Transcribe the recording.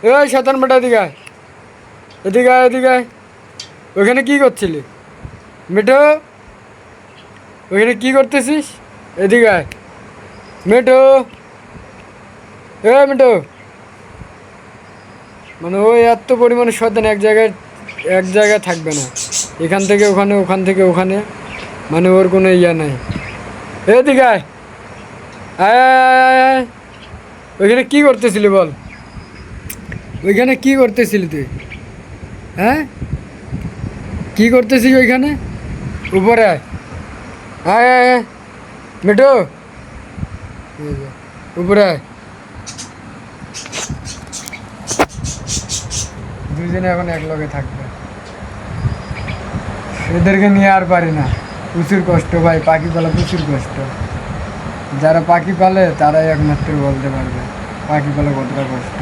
এই শয়তান বেটা, এদিকে আয়, এদিকে আয়, এদিকে আয়। ওইখানে কি করছিলি মিঠু? ওইখানে কি করতেছিস? এদিকে আয় মিঠু, এ মিঠু। মানে ওই এত পরিমাণে শয়তান এক জায়গায় থাকবে না, এখান থেকে ওখানে, ওখান থেকে ওখানে, মানে ওর কোনো ইয়া নাই। এদিকে আয়, আয় আয় আয় আয়। ওইখানে কি করতেছিলি বল? ওইখানে কি করতেছিলি তুই? হ্যাঁ, কি করতেছিস ওইখানে? উপরে আয়, আয় আয় আয় মিঠু, এই যে, উপরে আয়। দুজনে এখন এক লগে থাকবে। এদেরকে নিয়ে আর পারি না, প্রচুর কষ্ট ভাই, পাখি পালা প্রচুর কষ্ট। যারা পাখি পালে তারাই একমাত্র বলতে পারবে পাখি পালা কতটা কষ্ট।